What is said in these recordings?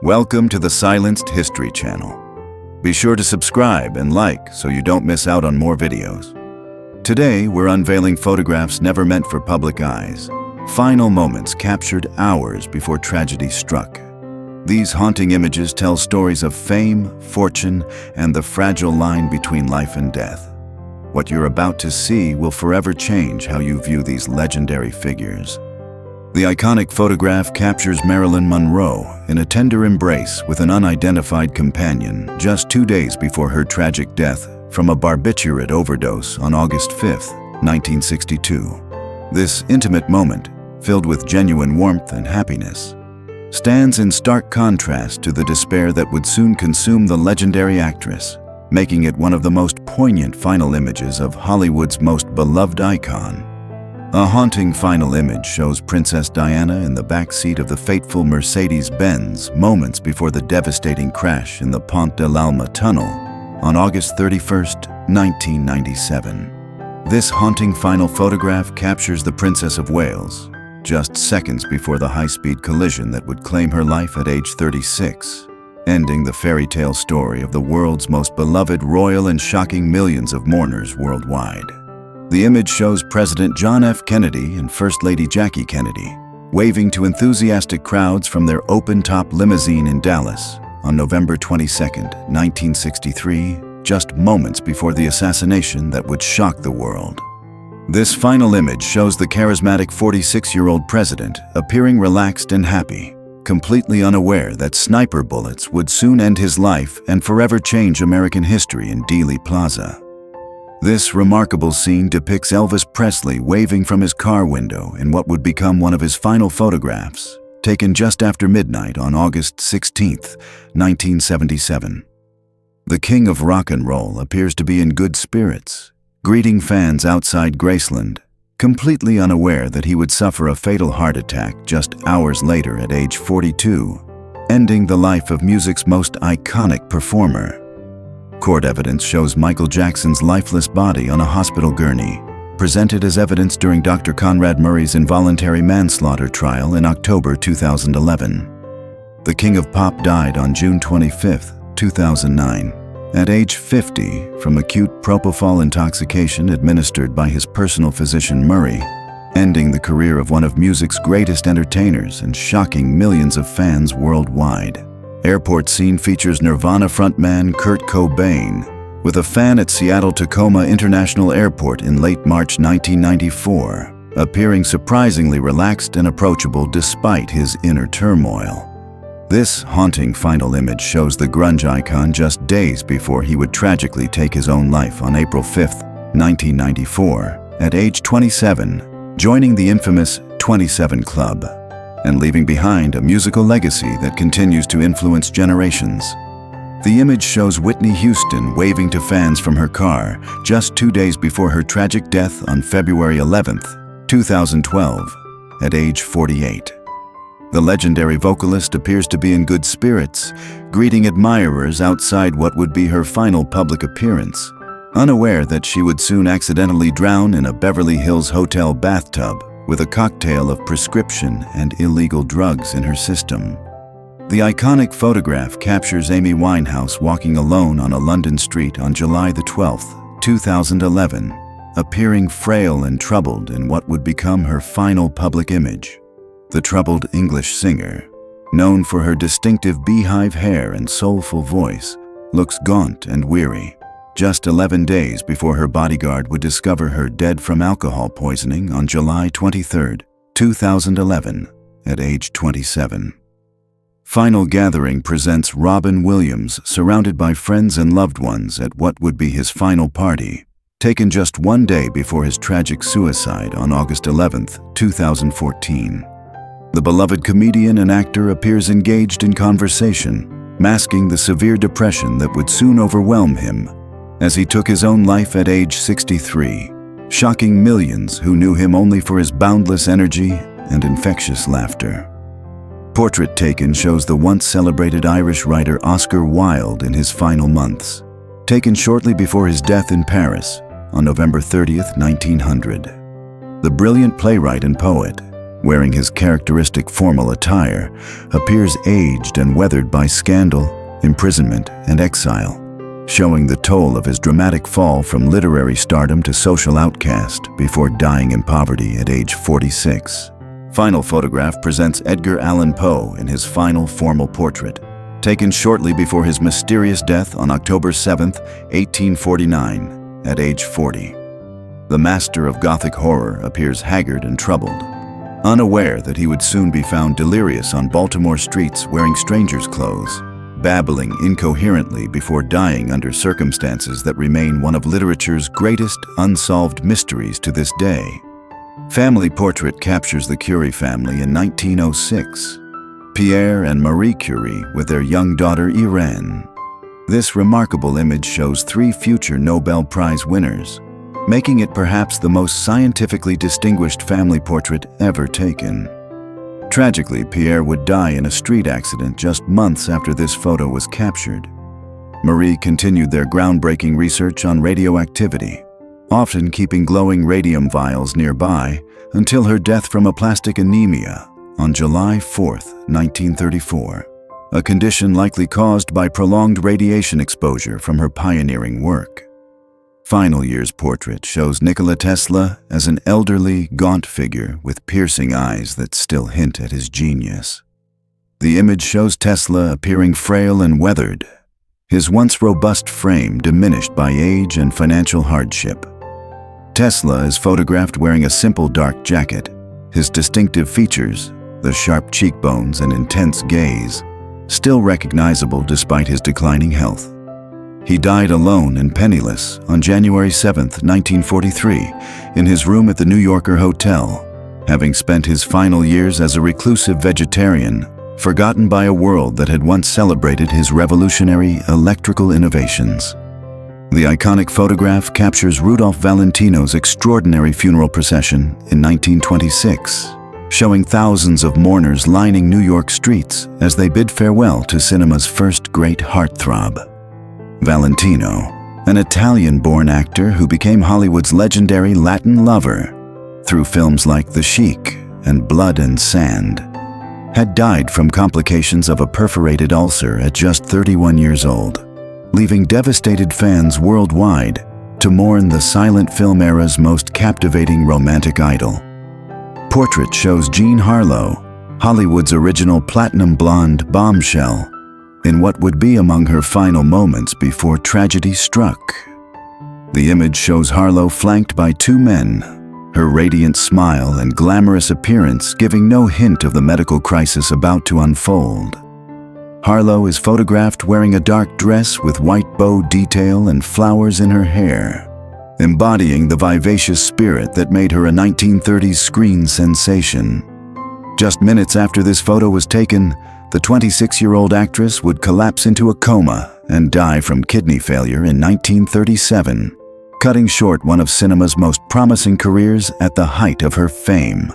Welcome to the Silenced History Channel. Be sure to subscribe and like so you don't miss out on more videos. Today, we're unveiling photographs never meant for public eyes. Final moments captured hours before tragedy struck. These haunting images tell stories of fame, fortune, and the fragile line between life and death. What you're about to see will forever change how you view these legendary figures. The iconic photograph captures Marilyn Monroe in a tender embrace with an unidentified companion just 2 days before her tragic death from a barbiturate overdose on August 5, 1962. This intimate moment, filled with genuine warmth and happiness, stands in stark contrast to the despair that would soon consume the legendary actress, making it one of the most poignant final images of Hollywood's most beloved icon. A haunting final image shows Princess Diana in the back seat of the fateful Mercedes-Benz moments before the devastating crash in the Pont de l'Alma tunnel on August 31, 1997. This haunting final photograph captures the Princess of Wales, just seconds before the high-speed collision that would claim her life at age 36, ending the fairy tale story of the world's most beloved royal and shocking millions of mourners worldwide. The image shows President John F. Kennedy and First Lady Jackie Kennedy waving to enthusiastic crowds from their open-top limousine in Dallas on November 22, 1963, just moments before the assassination that would shock the world. This final image shows the charismatic 46-year-old president appearing relaxed and happy, completely unaware that sniper bullets would soon end his life and forever change American history in Dealey Plaza. This remarkable scene depicts Elvis Presley waving from his car window in what would become one of his final photographs, taken just after midnight on August 16, 1977. The king of rock and roll appears to be in good spirits, greeting fans outside Graceland, completely unaware that he would suffer a fatal heart attack just hours later at age 42, ending the life of music's most iconic performer. Court evidence shows Michael Jackson's lifeless body on a hospital gurney, presented as evidence during Dr. Conrad Murray's involuntary manslaughter trial in October 2011. The King of Pop died on June 25, 2009, at age 50 from acute propofol intoxication administered by his personal physician Murray, ending the career of one of music's greatest entertainers and shocking millions of fans worldwide. Airport scene features Nirvana frontman Kurt Cobain with a fan at Seattle-Tacoma International Airport in late March 1994, appearing surprisingly relaxed and approachable despite his inner turmoil. This haunting final image shows the grunge icon just days before he would tragically take his own life on April 5, 1994, at age 27, joining the infamous 27 Club, and leaving behind a musical legacy that continues to influence generations. The image shows Whitney Houston waving to fans from her car just 2 days before her tragic death on February 11, 2012, at age 48. The legendary vocalist appears to be in good spirits, greeting admirers outside what would be her final public appearance, unaware that she would soon accidentally drown in a Beverly Hills hotel bathtub with a cocktail of prescription and illegal drugs in her system. The iconic photograph captures Amy Winehouse walking alone on a London street on July 12, 2011, appearing frail and troubled in what would become her final public image. The troubled English singer, known for her distinctive beehive hair and soulful voice, looks gaunt and weary, just 11 days before her bodyguard would discover her dead from alcohol poisoning on July 23, 2011, at age 27. Final Gathering presents Robin Williams surrounded by friends and loved ones at what would be his final party, taken just 1 day before his tragic suicide on August 11, 2014. The beloved comedian and actor appears engaged in conversation, masking the severe depression that would soon overwhelm him as he took his own life at age 63, shocking millions who knew him only for his boundless energy and infectious laughter. Portrait taken shows the once celebrated Irish writer Oscar Wilde in his final months, taken shortly before his death in Paris on November 30, 1900. The brilliant playwright and poet wearing his characteristic formal attire, appears aged and weathered by scandal, imprisonment, and exile, showing the toll of his dramatic fall from literary stardom to social outcast before dying in poverty at age 46. Final photograph presents Edgar Allan Poe in his final formal portrait, taken shortly before his mysterious death on October 7, 1849, at age 40. The master of Gothic horror appears haggard and troubled, unaware that he would soon be found delirious on Baltimore streets wearing strangers' clothes, babbling incoherently before dying under circumstances that remain one of literature's greatest unsolved mysteries to this day. Family portrait captures the Curie family in 1906. Pierre and Marie Curie with their young daughter Irene. This remarkable image shows 3 future Nobel Prize winners, making it perhaps the most scientifically distinguished family portrait ever taken. Tragically, Pierre would die in a street accident just months after this photo was captured. Marie continued their groundbreaking research on radioactivity, often keeping glowing radium vials nearby until her death from aplastic anemia on July 4, 1934, a condition likely caused by prolonged radiation exposure from her pioneering work. Final year's portrait shows Nikola Tesla as an elderly, gaunt figure with piercing eyes that still hint at his genius. The image shows Tesla appearing frail and weathered, his once robust frame diminished by age and financial hardship. Tesla is photographed wearing a simple dark jacket. His distinctive features, the sharp cheekbones and intense gaze, still recognizable despite his declining health. He died alone and penniless on January 7, 1943, in his room at the New Yorker Hotel, having spent his final years as a reclusive vegetarian, forgotten by a world that had once celebrated his revolutionary electrical innovations. The iconic photograph captures Rudolph Valentino's extraordinary funeral procession in 1926, showing thousands of mourners lining New York streets as they bid farewell to cinema's first great heartthrob. Valentino, an Italian-born actor who became Hollywood's legendary Latin lover through films like The Sheik and Blood and Sand, had died from complications of a perforated ulcer at just 31 years old, leaving devastated fans worldwide to mourn the silent film era's most captivating romantic idol. Portrait shows Jean Harlow, Hollywood's original platinum blonde bombshell, in what would be among her final moments before tragedy struck. The image shows Harlow flanked by 2 men, her radiant smile and glamorous appearance giving no hint of the medical crisis about to unfold. Harlow is photographed wearing a dark dress with white bow detail and flowers in her hair, embodying the vivacious spirit that made her a 1930s screen sensation. Just minutes after this photo was taken, the 26-year-old actress would collapse into a coma and die from kidney failure in 1937, cutting short one of cinema's most promising careers at the height of her fame.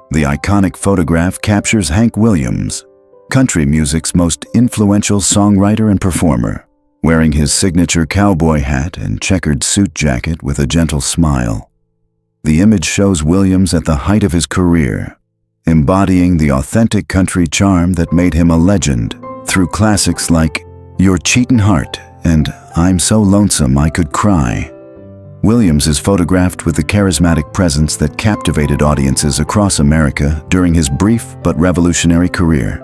The iconic photograph captures Hank Williams, country music's most influential songwriter and performer, wearing his signature cowboy hat and checkered suit jacket with a gentle smile. The image shows Williams at the height of his career, embodying the authentic country charm that made him a legend through classics like Your Cheatin' Heart and I'm So Lonesome I Could Cry. Williams is photographed with the charismatic presence that captivated audiences across America during his brief but revolutionary career.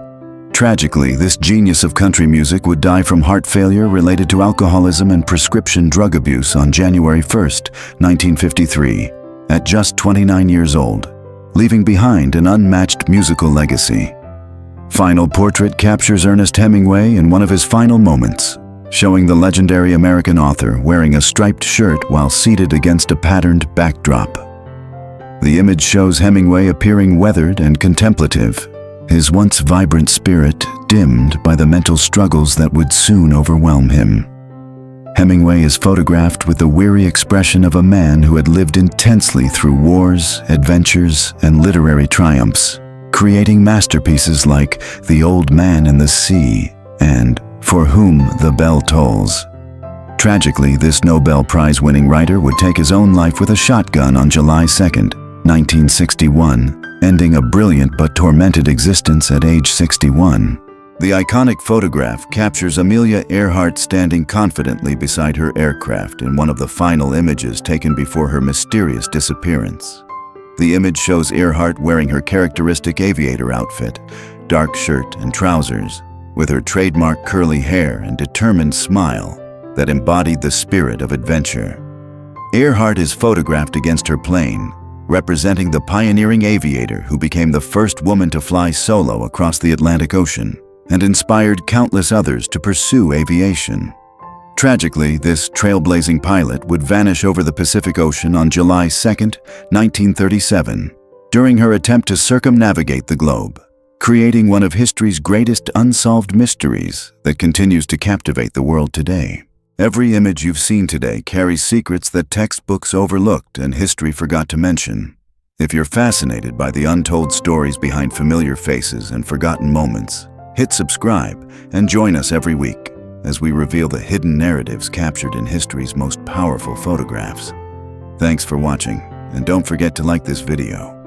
Tragically, this genius of country music would die from heart failure related to alcoholism and prescription drug abuse on January 1, 1953, at just 29 years old, leaving behind an unmatched musical legacy. Final portrait captures Ernest Hemingway in one of his final moments, showing the legendary American author wearing a striped shirt while seated against a patterned backdrop. The image shows Hemingway appearing weathered and contemplative, his once vibrant spirit dimmed by the mental struggles that would soon overwhelm him. Hemingway is photographed with the weary expression of a man who had lived intensely through wars, adventures, and literary triumphs, creating masterpieces like The Old Man and the Sea and For Whom the Bell Tolls. Tragically, this Nobel Prize-winning writer would take his own life with a shotgun on July 2, 1961, ending a brilliant but tormented existence at age 61. The iconic photograph captures Amelia Earhart standing confidently beside her aircraft in one of the final images taken before her mysterious disappearance. The image shows Earhart wearing her characteristic aviator outfit, dark shirt and trousers, with her trademark curly hair and determined smile that embodied the spirit of adventure. Earhart is photographed against her plane, representing the pioneering aviator who became the first woman to fly solo across the Atlantic Ocean and inspired countless others to pursue aviation. Tragically, this trailblazing pilot would vanish over the Pacific Ocean on July 2, 1937, during her attempt to circumnavigate the globe, creating one of history's greatest unsolved mysteries that continues to captivate the world today. Every image you've seen today carries secrets that textbooks overlooked and history forgot to mention. If you're fascinated by the untold stories behind familiar faces and forgotten moments, hit subscribe and join us every week as we reveal the hidden narratives captured in history's most powerful photographs. Thanks for watching, and don't forget to like this video.